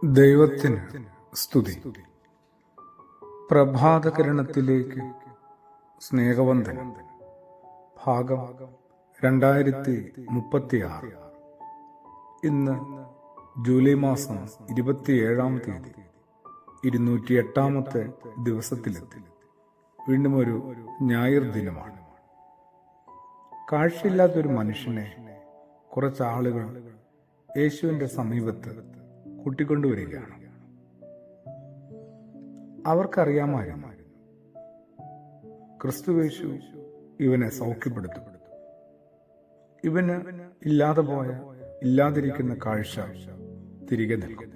ദൈവത്തിന് സ്തുതി. പ്രഭാതകിരണത്തിലേക്ക് സ്നേഹവന്ദനം. ഭാഗം 2036. ഇന്ന് ജൂലൈ മാസം 27-ാം തീയതി 208-ാമത്തെ ദിവസത്തിലെത്തി. വീണ്ടും ഒരു ഞായർ ദിനമാണ്. കാഴ്ചയില്ലാത്തൊരു മനുഷ്യനെ കുറച്ചാളുകൾ യേശുവിൻ്റെ സമീപത്ത് കൂട്ടിക്കൊണ്ടുവരികയാണ്. അവർക്കറിയാമായിരുന്നു ക്രിസ്തുയേശു ഇവനെ സൗഖ്യപ്പെടുത്തും. ഇവന് ഇല്ലാതിരിക്കുന്ന കാഴ്ച തിരികെ നൽകും.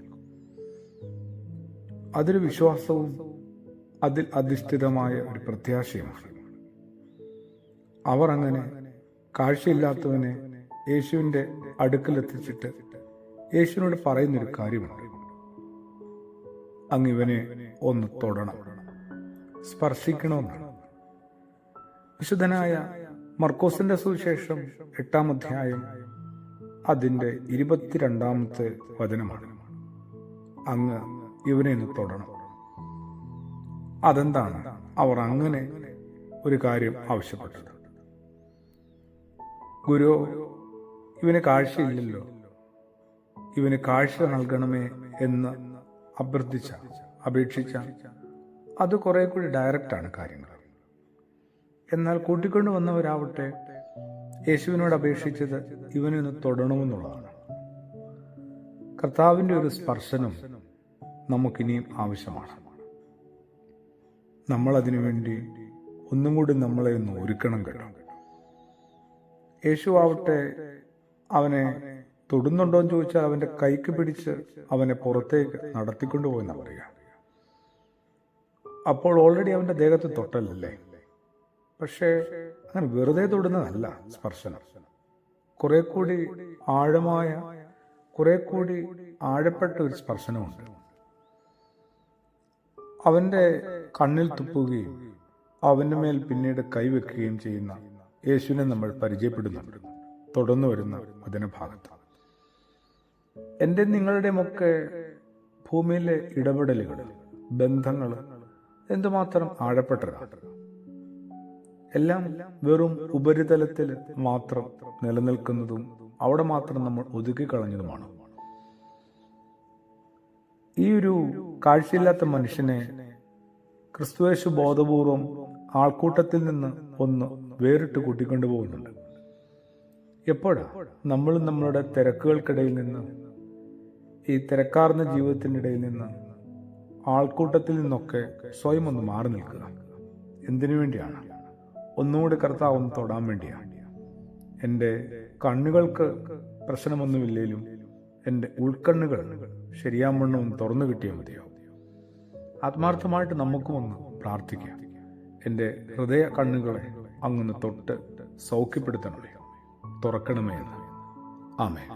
അതൊരു വിശ്വാസവും അതിൽ അധിഷ്ഠിതമായ ഒരു പ്രത്യാശയുമാണ്. അവർ അങ്ങനെ കാഴ്ചയില്ലാത്തവനെ യേശുവിൻ്റെ അടുക്കലെത്തിച്ചിട്ട് യേശുവിനോട് പറയുന്നൊരു കാര്യമുണ്ട്. അങ്ങിവനെ ഒന്ന് തൊടണം, സ്പർശിക്കണമെന്നാണ്. വിശുദ്ധനായ മർക്കോസിന്റെ സുവിശേഷം 8-ാം അധ്യായം അതിൻ്റെ 22-ാമത്തെ വചനമാണ്. അങ്ങ് ഇവനെ ഒന്ന് തൊടണം. അതെന്താണ് അവർ അങ്ങനെ ഒരു കാര്യം ആവശ്യപ്പെട്ടത്? ഗുരു, ഇവന് കാഴ്ചയില്ലല്ലോ, ഇവന് കാഴ്ച നൽകണമേ എന്ന് അപേക്ഷിച്ച അത് കുറെ കൂടി ഡയറക്റ്റാണ് കാര്യങ്ങൾ. എന്നാൽ കൂട്ടിക്കൊണ്ടു വന്നവരാവട്ടെ യേശുവിനോട് അപേക്ഷിച്ചത് ഇവനൊന്ന് തൊടണമെന്നുള്ളതാണ്. കർത്താവിൻ്റെ ഒരു സ്പർശനം നമുക്കിനിയും ആവശ്യമാണ്. നമ്മളതിനു വേണ്ടി ഒന്നും കൂടി നമ്മളെ ഒന്ന് ഒരുക്കണം കേട്ടോ. യേശു ആവട്ടെ അവനെ തൊടുന്നുണ്ടോ എന്ന് ചോദിച്ചാൽ അവന്റെ കൈക്ക് പിടിച്ച് അവനെ പുറത്തേക്ക് നടത്തിക്കൊണ്ടുപോയെന്നാ പറയുക. അപ്പോൾ ഓൾറെഡി അവന്റെ ദേഹത്ത് തൊട്ടല്ലേ. പക്ഷേ അങ്ങനെ വെറുതെ തൊടുന്നതല്ല സ്പർശനം. കുറെ കൂടി ആഴമായ, കുറെ കൂടി ആഴപ്പെട്ട ഒരു സ്പർശനമുണ്ട്. അവന്റെ കണ്ണിൽ തുപ്പുകയും അവന്റെ മേൽ പിന്നീട് കൈവെക്കുകയും ചെയ്യുന്ന യേശുവിനെ നമ്മൾ പരിചയപ്പെടുന്നുണ്ട് തുടർന്നു വരുന്ന വചനഭാഗത്ത്. എൻ്റെ നിങ്ങളുടെയുമൊക്കെ ഭൂമിയിലെ ഇടപെടലുകൾ, ബന്ധങ്ങൾ എന്തുമാത്രം ആഴപ്പെട്ടതാണ്. എല്ലാം വെറും ഉപരിതലത്തിൽ മാത്രം നിലനിൽക്കുന്നതും അവിടെ മാത്രം നമ്മൾ ഒതുക്കിക്കളഞ്ഞതുമാണ്. ഈ ഒരു കാഴ്ചയില്ലാത്ത മനുഷ്യനെ ക്രിസ്തുയേശു ബോധപൂർവം ആൾക്കൂട്ടത്തിൽ നിന്ന് ഒന്ന് വേറിട്ട് കൂട്ടിക്കൊണ്ടുപോകുന്നുണ്ട്. എപ്പോഴാ നമ്മളും നമ്മളുടെ തിരക്കുകൾക്കിടയിൽ നിന്ന്, ഈ തിരക്കാർന്ന ജീവിതത്തിനിടയിൽ നിന്ന്, ആൾക്കൂട്ടത്തിൽ നിന്നൊക്കെ സ്വയം ഒന്ന് മാറി നിൽക്കുക. എന്തിനു വേണ്ടിയാണ്? ഒന്നുകൂടി കർത്താവ് ഒന്ന് തൊടാൻ വേണ്ടിയാണ്. എൻ്റെ കണ്ണുകൾക്ക് പ്രശ്നമൊന്നുമില്ലേലും എൻ്റെ ഉൾക്കണ്ണുകൾ ശരിയാവണ്ണം ഒന്ന് തുറന്നു കിട്ടിയാൽ മതിയോ? ആത്മാർത്ഥമായിട്ട് നമുക്കും ഒന്ന് പ്രാർത്ഥിക്കാം. എൻ്റെ ഹൃദയ കണ്ണുകളെ അങ്ങൊന്ന് തൊട്ട് സൗഖ്യപ്പെടുത്തണമേ, തുറക്കണമേ എന്ന്. ആമേൻ.